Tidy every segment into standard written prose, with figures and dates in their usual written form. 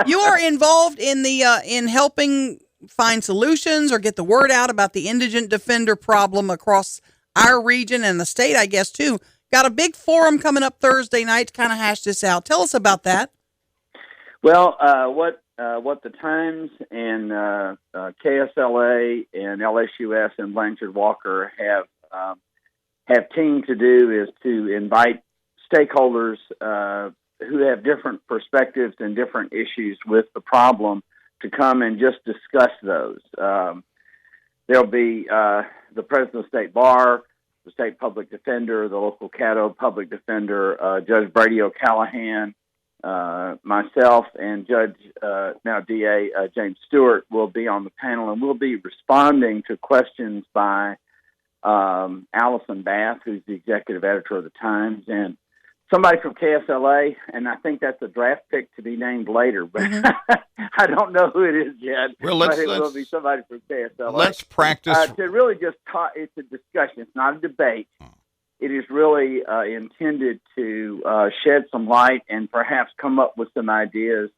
You are involved in the in helping find solutions or get the word out about the indigent defender problem across our region and the state, I guess, too. Got a big forum coming up Thursday night to kind of hash this out. Tell us about that. Well, what the Times and KSLA and LSUS and Blanchard Walker have teamed to do is to invite stakeholders who have different perspectives and different issues with the problem to come and just discuss those. There'll be the president of the state bar, the state public defender, the local Caddo public defender, Judge Brady O'Callahan, myself, and Judge, now DA, James Stewart will be on the panel, and we'll be responding to questions by Allison Bath, who's the executive editor of the Times, and somebody from KSLA, and I think that's a draft pick to be named later, but I don't know who it is yet. Well, but it will be somebody from KSLA. Let's practice. To really just talk, it's a discussion. It's not a debate. It is really intended to shed some light and perhaps come up with some ideas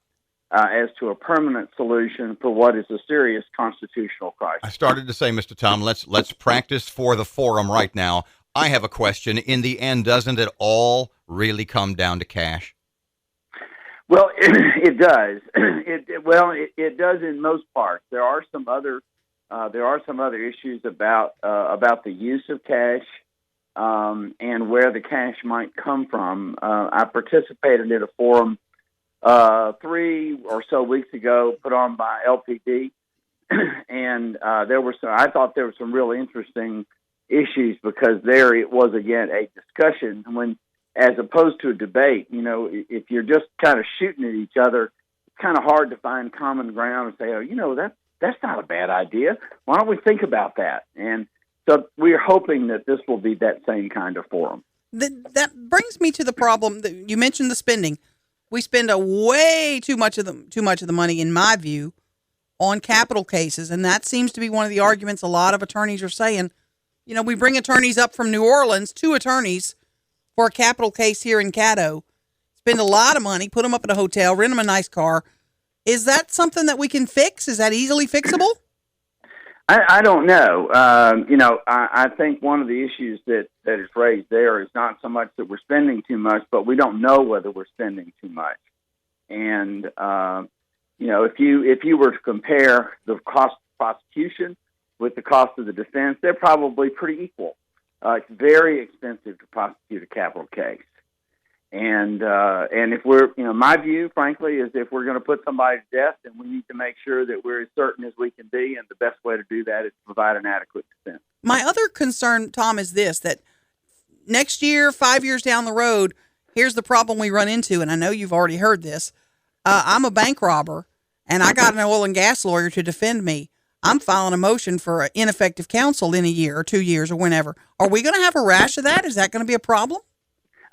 as to a permanent solution for what is a serious constitutional crisis. I started to say, Mr. Tom, let's practice for the forum right now. I have a question. In the end, doesn't it all really come down to cash? Well, it does. It does in most parts. There are some other issues about the use of cash and where the cash might come from. I participated in a forum 3 or so weeks ago, put on by LPD, and I thought there were some really interesting issues because there it was again a discussion when, as opposed to a debate. You know, if you're just kind of shooting at each other, it's kind of hard to find common ground and say, oh, that's not a bad idea. Why don't we think about that? And so we're hoping that this will be that same kind of forum. That brings me to the problem that you mentioned, the spending. We spend way too much of the money, in my view, on capital cases, and that seems to be one of the arguments a lot of attorneys are saying. You know, we bring attorneys up from New Orleans, 2 attorneys for a capital case here in Caddo, spend a lot of money, put them up in a hotel, rent them a nice car. Is that something that we can fix? Is that easily fixable? I don't know. I think one of the issues that is raised there is not so much that we're spending too much, but we don't know whether we're spending too much. And, if you were to compare the cost of prosecution with the cost of the defense, they're probably pretty equal. It's very expensive to prosecute a capital case. And if we're, my view, frankly, is if we're going to put somebody to death, then we need to make sure that we're as certain as we can be. And the best way to do that is to provide an adequate defense. My other concern, Tom, is this, that next year, 5 years down the road, here's the problem we run into. And I know you've already heard this. I'm a bank robber and I got an oil and gas lawyer to defend me. I'm filing a motion for ineffective counsel in a year or 2 years or whenever. Are we going to have a rash of that? Is that going to be a problem?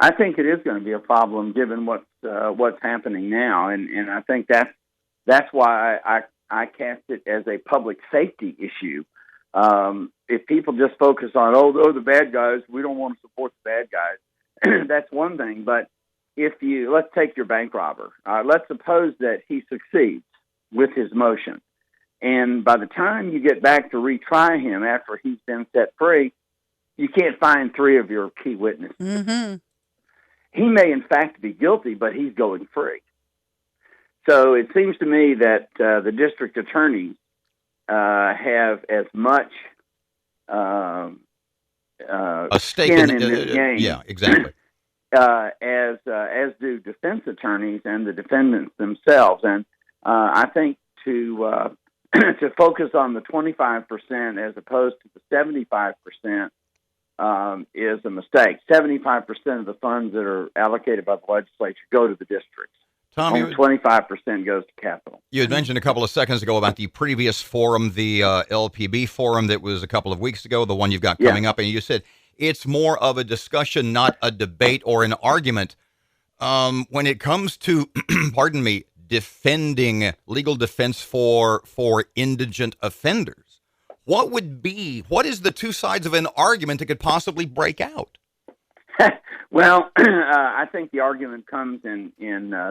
I think it is going to be a problem given what's happening now, and I think that's why I cast it as a public safety issue. If people just focus on the bad guys, we don't want to support the bad guys. That's one thing, but let's take your bank robber. Let's suppose that he succeeds with his motion, and by the time you get back to retry him after he's been set free, you can't find 3 of your key witnesses. Mm-hmm. He may, in fact, be guilty, but he's going free. So it seems to me that the district attorneys have as much a stake in this game. Yeah, exactly. As do defense attorneys and the defendants themselves. And I think to focus on the 25% as opposed to the 75%. Is a mistake. 75% of the funds that are allocated by the legislature go to the districts. Tom, only 25% goes to capital. You had mentioned a couple of seconds ago about the previous forum, the LPB forum that was a couple of weeks ago, the one you've got coming up, and you said it's more of a discussion, not a debate or an argument. When it comes to, pardon me, defending legal defense for indigent offenders, what is the 2 sides of an argument that could possibly break out? Well, I think the argument comes in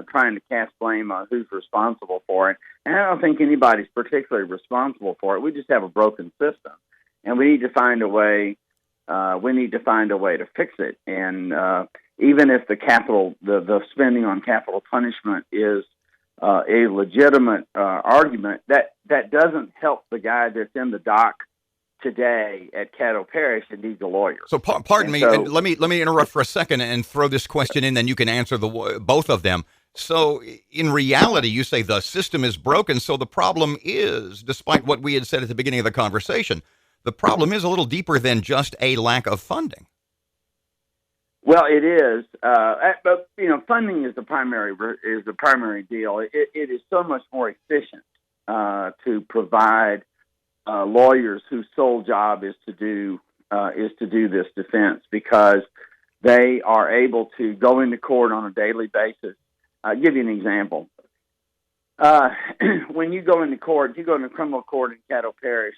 trying to cast blame on who's responsible for it, and I don't think anybody's particularly responsible for it. We just have a broken system, and we need to find a way. We need to find a way to fix it. And even if the spending on capital punishment is a legitimate argument, that doesn't help the guy that's in the dock today at Caddo Parish that needs a lawyer. So pardon me, and let me interrupt for a second and throw this question in, then you can answer both of them. So in reality, you say the system is broken. So the problem is, despite what we had said at the beginning of the conversation, the problem is a little deeper than just a lack of funding. Well, it is, but funding is the primary deal. It is so much more efficient to provide lawyers whose sole job is to do this defense, because they are able to go into court on a daily basis. I'll give you an example. When you go into court, you go into criminal court in Caddo Parish,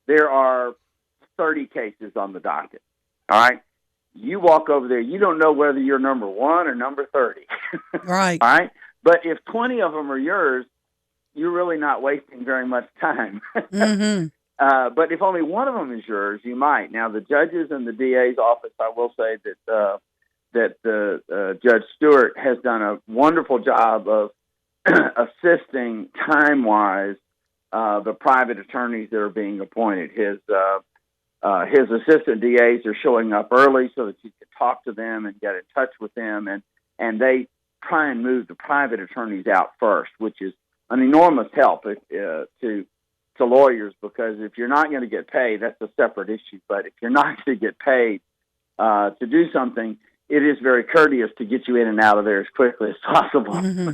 there are 30 cases on the docket. All right. You walk over there, you don't know whether you're number 1 or number 30. Right. All right. But if 20 of them are yours, you're really not wasting very much time. Mm-hmm. But if only one of them is yours, you might. Now, the judges in the DA's office, I will say that Judge Stewart has done a wonderful job of assisting time-wise the private attorneys that are being appointed. His assistant DAs are showing up early so that you can talk to them and get in touch with them, and they try and move the private attorneys out first, which is an enormous help to lawyers, because if you're not going to get paid, that's a separate issue. But if you're not going to get paid to do something, it is very courteous to get you in and out of there as quickly as possible. Mm-hmm.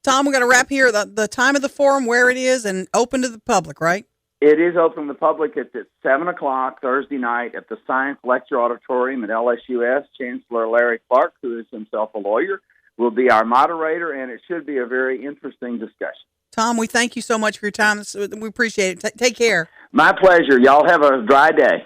Tom, we're going to wrap here. The time of the forum, where it is, and open to the public, right? It is open to the public. It's at 7 o'clock Thursday night at the Science Lecture Auditorium at LSUS. Chancellor Larry Clark, who is himself a lawyer, will be our moderator, and it should be a very interesting discussion. Tom, we thank you so much for your time. We appreciate it. Take care. My pleasure. Y'all have a dry day.